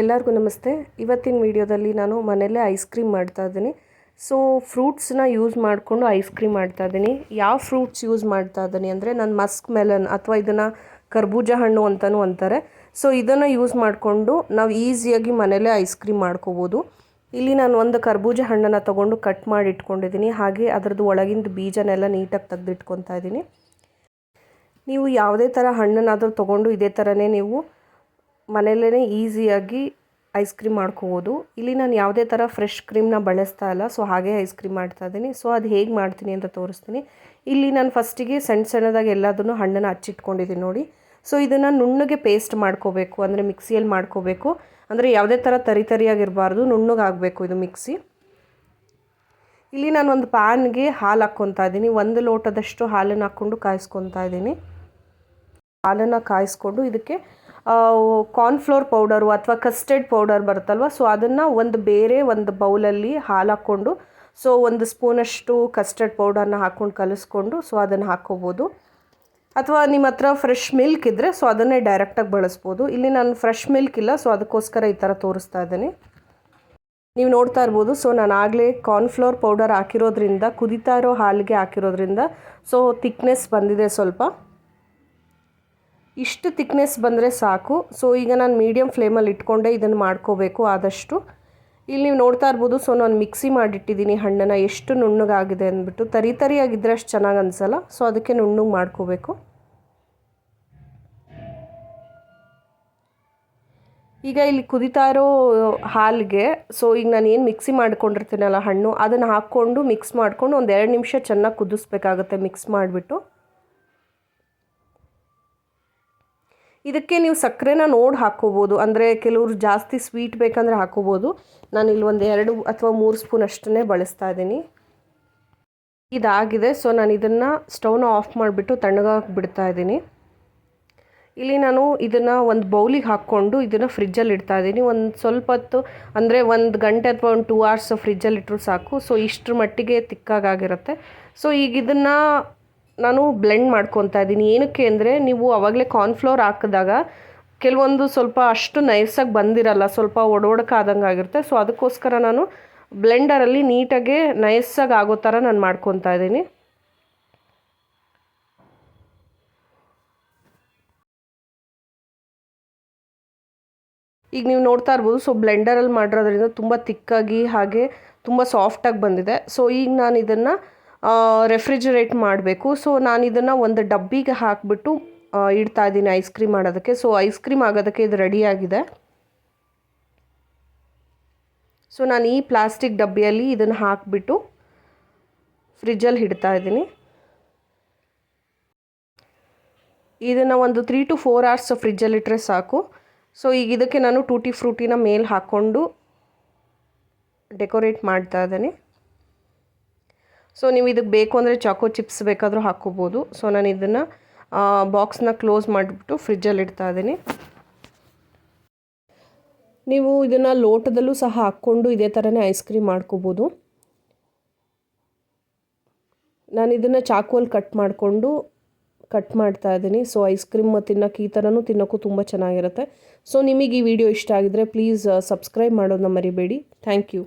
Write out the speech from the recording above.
ಎಲ್ಲರಿಗೂ ನಮಸ್ತೆ. ಇವತ್ತಿನ ವಿಡಿಯೋದಲ್ಲಿ ನಾನು ಮನೆಯಲ್ಲೇ ಐಸ್ ಕ್ರೀಮ್ ಮಾಡ್ತಾ ಇದ್ದೀನಿ. ಸೊ ಫ್ರೂಟ್ಸ್ನ ಯೂಸ್ ಮಾಡಿಕೊಂಡು ಐಸ್ ಕ್ರೀಮ್ ಮಾಡ್ತಾ ಇದ್ದೀನಿ. ಯಾವ ಫ್ರೂಟ್ಸ್ ಯೂಸ್ ಮಾಡ್ತಾ ಇದ್ದೀನಿ ಅಂದರೆ ನಾನು ಮಸ್ಕ್ ಮೆಲನ್ ಅಥವಾ ಇದನ್ನು ಕರ್ಬೂಜ ಹಣ್ಣು ಅಂತಲೂ ಅಂತಾರೆ. ಸೊ ಇದನ್ನು ಯೂಸ್ ಮಾಡಿಕೊಂಡು ನಾವು ಈಸಿಯಾಗಿ ಮನೆಯಲ್ಲೇ ಐಸ್ ಕ್ರೀಮ್ ಮಾಡ್ಕೋಬೋದು. ಇಲ್ಲಿ ನಾನು ಒಂದು ಕರ್ಬೂಜ ಹಣ್ಣನ್ನು ತೊಗೊಂಡು ಕಟ್ ಮಾಡಿ ಇಟ್ಕೊಂಡಿದ್ದೀನಿ. ಹಾಗೆ ಅದರದ್ದು ಒಳಗಿಂದ ಬೀಜನೆಲ್ಲ ನೀಟಾಗಿ ತೆಗೆದಿಟ್ಕೊತಾ ಇದ್ದೀನಿ. ನೀವು ಯಾವುದೇ ಥರ ಹಣ್ಣನ್ನಾದರೂ ತೊಗೊಂಡು ಇದೇ ಥರನೇ ನೀವು ಮನೆಯಲ್ಲೇ ಈಸಿಯಾಗಿ ಐಸ್ ಕ್ರೀಮ್ ಮಾಡ್ಕೋಬೋದು. ಇಲ್ಲಿ ನಾನು ಯಾವುದೇ ಥರ ಫ್ರೆಶ್ ಕ್ರೀಮ್ನ ಬಳಸ್ತಾ ಇಲ್ಲ, ಸೊ ಹಾಗೆ ಐಸ್ ಕ್ರೀಮ್ ಮಾಡ್ತಾ ಇದ್ದೀನಿ. ಸೊ ಅದು ಹೇಗೆ ಮಾಡ್ತೀನಿ ಅಂತ ತೋರಿಸ್ತೀನಿ. ಇಲ್ಲಿ ನಾನು ಫಸ್ಟಿಗೆ ಸಣ್ಣದಾಗಿ ಎಲ್ಲದನ್ನು ಹಣ್ಣನ್ನು ಹಚ್ಚಿಟ್ಕೊಂಡಿದ್ದೀನಿ ನೋಡಿ. ಸೊ ಇದನ್ನು ನುಣ್ಣಗೆ ಪೇಸ್ಟ್ ಮಾಡ್ಕೋಬೇಕು, ಅಂದರೆ ಮಿಕ್ಸಿಯಲ್ಲಿ ಮಾಡ್ಕೋಬೇಕು. ಅಂದರೆ ಯಾವುದೇ ಥರ ತರಿಯಾಗಿರಬಾರ್ದು, ನುಣ್ಣಗಾಗಬೇಕು ಇದು ಮಿಕ್ಸಿ. ಇಲ್ಲಿ ನಾನು ಒಂದು ಪ್ಯಾನ್ಗೆ ಹಾಲು ಹಾಕ್ಕೊತಾ ಇದ್ದೀನಿ. 1 ಲೋಟದಷ್ಟು ಹಾಲನ್ನು ಹಾಕ್ಕೊಂಡು ಕಾಯಿಸ್ಕೊತಾ ಇದ್ದೀನಿ. ಹಾಲನ್ನು ಕಾಯಿಸ್ಕೊಂಡು ಇದಕ್ಕೆ ಕಾರ್ನ್ಫ್ಲೋರ್ ಪೌಡರು ಅಥವಾ ಕಸ್ಟರ್ಡ್ ಪೌಡರ್ ಬರುತ್ತಲ್ವ, ಸೊ ಅದನ್ನು ಒಂದು ಬೌಲಲ್ಲಿ ಹಾಲು ಹಾಕ್ಕೊಂಡು ಸೊ 1 ಸ್ಪೂನಷ್ಟು ಕಸ್ಟರ್ಡ್ ಪೌಡರ್ನ ಹಾಕ್ಕೊಂಡು ಕಲಿಸ್ಕೊಂಡು ಸೊ ಅದನ್ನು ಹಾಕ್ಕೋಬೋದು. ಅಥವಾ ನಿಮ್ಮ ಹತ್ರ ಫ್ರೆಶ್ ಮಿಲ್ಕ್ ಇದ್ದರೆ ಸೊ ಅದನ್ನೇ ಡೈರೆಕ್ಟಾಗಿ ಬಳಸ್ಬೋದು. ಇಲ್ಲಿ ನಾನು ಫ್ರೆಶ್ ಮಿಲ್ಕ್ ಇಲ್ಲ, ಸೊ ಅದಕ್ಕೋಸ್ಕರ ಈ ಥರ ತೋರಿಸ್ತಾ ಇದ್ದೀನಿ. ನೀವು ನೋಡ್ತಾ ಇರ್ಬೋದು. ಸೊ ನಾನು ಆಗಲೇ ಕಾರ್ನ್ಫ್ಲೋರ್ ಪೌಡರ್ ಹಾಕಿರೋದ್ರಿಂದ, ಕುದೀತಾ ಇರೋ ಹಾಲಿಗೆ ಹಾಕಿರೋದ್ರಿಂದ ಸೊ ಥಿಕ್ನೆಸ್ ಬಂದಿದೆ ಸ್ವಲ್ಪ. ಇಷ್ಟು ಥಿಕ್ನೆಸ್ ಬಂದರೆ ಸಾಕು. ಸೊ ಈಗ ನಾನು ಮೀಡಿಯಮ್ ಫ್ಲೇಮಲ್ಲಿ ಇಟ್ಕೊಂಡೆ ಇದನ್ನು ಮಾಡ್ಕೋಬೇಕು ಆದಷ್ಟು. ಇಲ್ಲಿ ನೀವು ನೋಡ್ತಾ ಇರ್ಬೋದು. ಸೊ ನಾನು ಮಿಕ್ಸಿ ಮಾಡಿಟ್ಟಿದ್ದೀನಿ ಹಣ್ಣನ್ನು, ಎಷ್ಟು ನುಣ್ಣಗಾಗಿದೆ ಅಂದ್ಬಿಟ್ಟು. ತರಿಯಾಗಿದ್ದರೆ ಅಷ್ಟು ಚೆನ್ನಾಗಿ ಅನಿಸಲ್ಲ, ಸೊ ಅದಕ್ಕೆ ನುಣ್ಣಗೆ ಮಾಡ್ಕೋಬೇಕು. ಈಗ ಇಲ್ಲಿ ಕುದೀತಾ ಇರೋ ಹಾಲಿಗೆ ಸೊ ಈಗ ನಾನು ಏನು ಮಿಕ್ಸಿ ಮಾಡ್ಕೊಂಡಿರ್ತೀನಲ್ಲ ಹಣ್ಣು, ಅದನ್ನು ಹಾಕ್ಕೊಂಡು ಮಿಕ್ಸ್ ಮಾಡಿಕೊಂಡು 1-2 ನಿಮಿಷ ಚೆನ್ನಾಗಿ ಕುದಿಸ್ಬೇಕಾಗುತ್ತೆ ಮಿಕ್ಸ್ ಮಾಡಿಬಿಟ್ಟು. ಇದಕ್ಕೆ ನೀವು ಸಕ್ಕರೆನ ನೋಡಿ ಹಾಕ್ಕೋಬೋದು, ಅಂದರೆ ಕೆಲವರು ಜಾಸ್ತಿ ಸ್ವೀಟ್ ಬೇಕಂದರೆ ಹಾಕ್ಕೋಬೋದು. ನಾನಿಲ್ಲಿ 2 ಅಥವಾ 3 ಸ್ಪೂನ್ ಅಷ್ಟನ್ನೇ ಬಳಸ್ತಾ ಇದ್ದೀನಿ. ಇದಾಗಿದೆ. ಸೊ ನಾನು ಇದನ್ನು ಸ್ಟವ್ನ ಆಫ್ ಮಾಡಿಬಿಟ್ಟು ತಣ್ಣಗಾಗಿ ಬಿಡ್ತಾ ಇದ್ದೀನಿ. ಇಲ್ಲಿ ನಾನು ಇದನ್ನು ಒಂದು ಬೌಲಿಗೆ ಹಾಕ್ಕೊಂಡು ಇದನ್ನು ಫ್ರಿಜ್ಜಲ್ಲಿ ಇಡ್ತಾ ಇದ್ದೀನಿ. ಒಂದು ಸ್ವಲ್ಪ ಹೊತ್ತು, ಅಂದರೆ 1 ಗಂಟೆ ಅಥವಾ 2 ಅವರ್ಸ್ ಫ್ರಿಜ್ಜಲ್ಲಿ ಇಟ್ಟರು ಸಾಕು. ಸೊ ಇಷ್ಟರ ಮಟ್ಟಿಗೆ ತಿಕ್ಕಾಗಿರುತ್ತೆ. ಸೊ ಈಗ ಇದನ್ನು ನಾನು ಬ್ಲೆಂಡ್ ಮಾಡ್ಕೊತಾ ಇದ್ದೀನಿ. ಏನಕ್ಕೆ ಅಂದರೆ ನೀವು ಆವಾಗಲೇ ಕಾರ್ನ್ಫ್ಲೋರ್ ಹಾಕಿದಾಗ ಕೆಲವೊಂದು ಸ್ವಲ್ಪ ಅಷ್ಟು ನೈಸಾಗಿ ಬಂದಿರಲ್ಲ, ಸ್ವಲ್ಪ ಒಡಕಾದಂಗೆ ಆಗಿರುತ್ತೆ. ಸೊ ಅದಕ್ಕೋಸ್ಕರ ನಾನು ಬ್ಲೆಂಡರಲ್ಲಿ ನೀಟಾಗಿ ನೈಸಾಗಿ ಆಗೋ ಥರ ನಾನು ಮಾಡ್ಕೊತಾ ಇದ್ದೀನಿ. ಈಗ ನೀವು ನೋಡ್ತಾ ಇರ್ಬೋದು. ಸೊ ಬ್ಲೆಂಡರಲ್ಲಿ ಮಾಡಿರೋದ್ರಿಂದ ತುಂಬ ತಿಕ್ಕಾಗಿ ಹಾಗೆ ತುಂಬ ಸಾಫ್ಟಾಗಿ ಬಂದಿದೆ. ಸೊ ಈಗ ನಾನು ಇದನ್ನು ರೆಫ್ರಿಜರೇಟ್ ಮಾಡಬೇಕು. ಸೊ ನಾನು ಇದನ್ನು ಒಂದು ಡಬ್ಬಿಗೆ ಹಾಕಿಬಿಟ್ಟು ಇಡ್ತಾ ಇದ್ದೀನಿ ಐಸ್ ಕ್ರೀಮ್ ಮಾಡೋದಕ್ಕೆ. ಸೊ ಐಸ್ ಕ್ರೀಮ್ ಆಗೋದಕ್ಕೆ ಇದು ರೆಡಿಯಾಗಿದೆ. ಸೊ ನಾನು ಈ ಪ್ಲಾಸ್ಟಿಕ್ ಡಬ್ಬಿಯಲ್ಲಿ ಇದನ್ನು ಹಾಕಿಬಿಟ್ಟು ಫ್ರಿಜ್ಜಲ್ಲಿ ಇಡ್ತಾ ಇದ್ದೀನಿ. ಇದನ್ನು ಒಂದು 3 to 4 hours ಫ್ರಿಜ್ಜಲ್ಲಿ ಇಟ್ಟರೆ ಸಾಕು. ಸೊ ಈಗ ಇದಕ್ಕೆ ನಾನು ಟೂಟಿ ಫ್ರೂಟಿನ ಮೇಲೆ ಹಾಕ್ಕೊಂಡು ಡೆಕೋರೇಟ್ ಮಾಡ್ತಾ ಇದ್ದೀನಿ. ಸೊ ನೀವು ಇದಕ್ಕೆ ಬೇಕು ಅಂದರೆ ಚಾಕೋ ಚಿಪ್ಸ್ ಬೇಕಾದರೂ ಹಾಕ್ಕೋಬೋದು. ಸೊ ನಾನು ಇದನ್ನು ಬಾಕ್ಸ್ನ ಕ್ಲೋಸ್ ಮಾಡಿಬಿಟ್ಟು ಫ್ರಿಜ್ಜಲ್ಲಿ ಇಡ್ತಾ ಇದ್ದೀನಿ. ನೀವು ಇದನ್ನು ಲೋಟದಲ್ಲೂ ಸಹ ಹಾಕ್ಕೊಂಡು ಇದೇ ಥರನೇ ಐಸ್ ಕ್ರೀಮ್ ಮಾಡ್ಕೋಬೋದು. ನಾನು ಇದನ್ನು ಚಾಕುವಲ್ಲಿ ಕಟ್ ಮಾಡ್ತಾ ಇದ್ದೀನಿ. ಸೊ ಐಸ್ ಕ್ರೀಮ್ ತಿನ್ನೋಕ್ಕೆ ಈ ಥರನೂ ತಿನ್ನೋಕ್ಕೂ ತುಂಬ ಚೆನ್ನಾಗಿರುತ್ತೆ. ಸೊ ನಿಮಗೆ ಈ ವಿಡಿಯೋ ಇಷ್ಟ ಆಗಿದರೆ ಪ್ಲೀಸ್ ಸಬ್ಸ್ಕ್ರೈಬ್ ಮಾಡೋದನ್ನ ಮರಿಬೇಡಿ. Thank you.